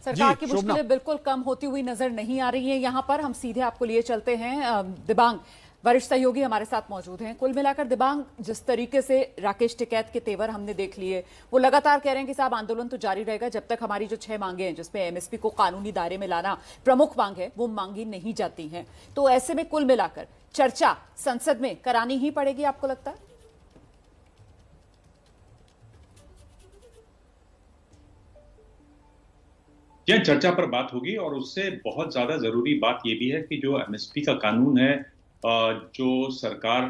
सरकार की मुश्किलें बिल्कुल कम होती हुई नजर नहीं आ रही हैं। यहां पर हम सीधे आपको लिए चलते हैं। दिबांग वरिष्ठ सहयोगी हमारे साथ मौजूद हैं। कुल मिलाकर दिबांग, जिस तरीके से राकेश टिकैत के तेवर हमने देख लिए, वो लगातार कह रहे हैं कि साहब आंदोलन तो जारी रहेगा जब तक हमारी जो 6 मांगे हैं, जिसमें एमएसपी को कानूनी दायरे में लाना प्रमुख मांग है, वो मांगी नहीं जाती हैं। तो ऐसे में कुल मिलाकर चर्चा संसद में करानी ही पड़ेगी, आपको लगता है? यह चर्चा पर बात होगी और उससे बहुत ज्यादा जरूरी बात यह भी है कि जो एमएसपी का कानून है, जो सरकार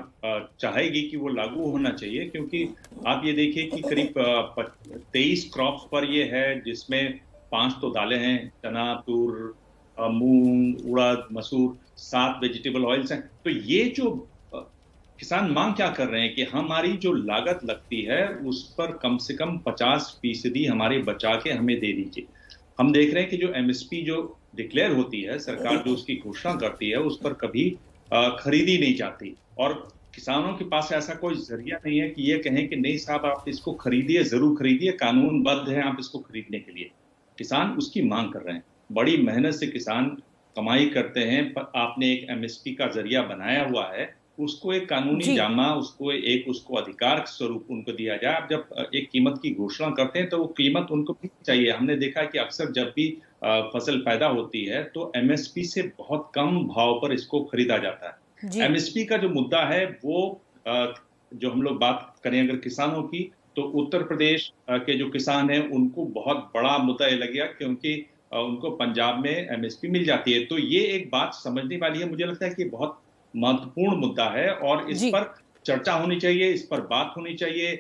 चाहेगी कि वो लागू होना चाहिए, क्योंकि आप ये देखिए कि करीब 23 क्रॉप्स पर ये है, जिसमें 5 तो दालें हैं, चना, तूर, मूंग, उड़द, मसूर, 7 वेजिटेबल ऑयल्स हैं। तो ये जो अ, किसान मांग क्या कर रहे हैं कि हमारी जो लागत लगती है उस पर कम से कम 50% हमारे बचा के हमें दे दीजिए। हम देख रहे हैं कि जो एमएसपी जो डिक्लेयर होती है, सरकार जो उसकी घोषणा करती है, उस पर कभी खरीदी नहीं जाती। और किसानों के पास ऐसा कोई जरिया नहीं है कि ये कहें कि नहीं साहब आप इसको खरीदिए, जरूर खरीदिए, कानूनबद्ध है आप इसको खरीदने के लिए। किसान उसकी मांग कर रहे हैं। बड़ी मेहनत से किसान कमाई करते हैं, पर आपने एक एमएसपी का जरिया बनाया हुआ है, उसको एक कानूनी जी। जामा, उसको अधिकार स्वरूप उनको दिया जाए। आप जब एक कीमत की घोषणा करते हैं तो वो कीमत उनको भी चाहिए। हमने देखा है कि अक्सर जब भी फसल पैदा होती है तो एमएसपी से बहुत कम भाव पर इसको खरीदा जाता है। जी। एमएसपी का जो मुद्दा है वो जो हम लोग बात करें अगर किसानों की, तो उत्तर प्रदेश के जो किसान हैं उनको बहुत बड़ा मुद्दा ये लगेगा, क्योंकि उनको पंजाब में एमएसपी मिल जाती है। तो ये एक बात समझने वाली है। मुझे लगता है कि बहुत महत्वपूर्ण मुद्दा है और इस जी। पर चर्चा होनी चाहिए, इस पर बात होनी चाहिए।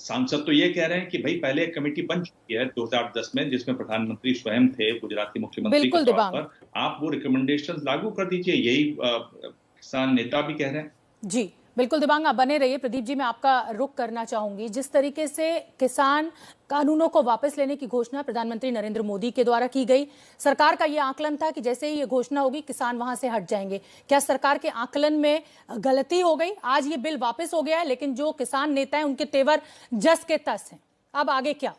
सांसद तो ये कह रहे हैं कि भाई पहले एक कमेटी बन चुकी है 2010 में, जिसमें प्रधानमंत्री स्वयं थे, गुजराती मुख्यमंत्री के बिल्कुल तौर दिबांग। पर। आप वो रिकमेंडेशंस लागू कर दीजिए, यही किसान नेता भी कह रहे हैं। जी, बिल्कुल दिबांग, आप बने रहिए। प्रदीप जी, मैं आपका रुख करना चाहूंगी। जिस तरीके से किसान कानूनों को वापस लेने की घोषणा प्रधानमंत्री नरेंद्र मोदी के द्वारा की गई, सरकार का यह आकलन था कि जैसे ही ये घोषणा होगी किसान वहां से हट जाएंगे। क्या सरकार के आकलन में गलती हो गई? आज ये बिल वापस हो गया है, लेकिन जो किसान नेता हैं उनके तेवर जस के तस हैं। अब आगे क्या?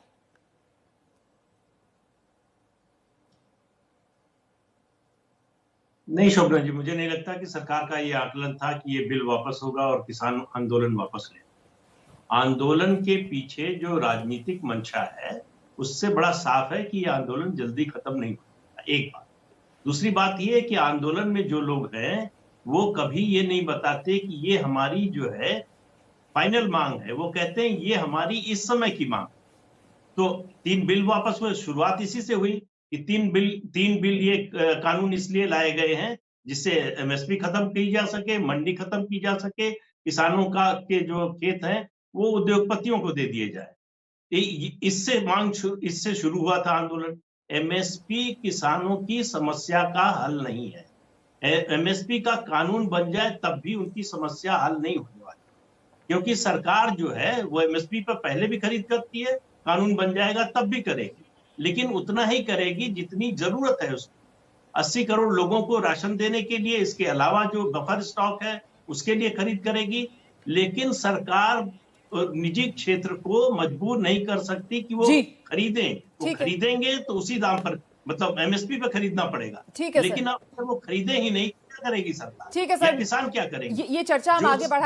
नहीं शोभना जी, मुझे नहीं लगता कि सरकार का ये आकलन था कि ये बिल वापस होगा और किसान आंदोलन वापस ले। आंदोलन के पीछे जो राजनीतिक मंशा है, उससे बड़ा साफ है कि ये आंदोलन जल्दी खत्म नहीं होगा। एक बात। दूसरी बात ये है कि आंदोलन में जो लोग हैं, वो कभी ये नहीं बताते कि ये हमारी जो है फाइनल मांग है। वो कहते हैं ये हमारी इस समय की मांग। तो 3 बिल वापस हुए, शुरुआत इसी से हुई कि 3 बिल ये कानून इसलिए लाए गए हैं जिससे एमएसपी खत्म की जा सके, मंडी खत्म की जा सके, किसानों का के जो खेत हैं वो उद्योगपतियों को दे दिए जाए। इससे शुरू हुआ था आंदोलन। एमएसपी किसानों की समस्या का हल नहीं है। एमएसपी का कानून बन जाए तब भी उनकी समस्या हल नहीं होने वाली, क्योंकि सरकार जो है वो एमएसपी पर पहले भी खरीद करती है, कानून बन जाएगा तब भी करेगी, लेकिन उतना ही करेगी जितनी जरूरत है उसको। 80 करोड़ लोगों को राशन देने के लिए, इसके अलावा जो बफर स्टॉक है उसके लिए खरीद करेगी। लेकिन सरकार निजी क्षेत्र को मजबूर नहीं कर सकती कि वो जी, खरीदें। वो ठीक है। खरीदेंगे तो उसी दाम पर, मतलब एमएसपी पे खरीदना पड़ेगा। ठीक है सर। लेकिन अब अगर वो खरीदे ही नहीं, क्या करेगी सरकार ठीक है या सर, किसान क्या करेंगे? ये चर्चा हम जो आगे बढ़ाएं।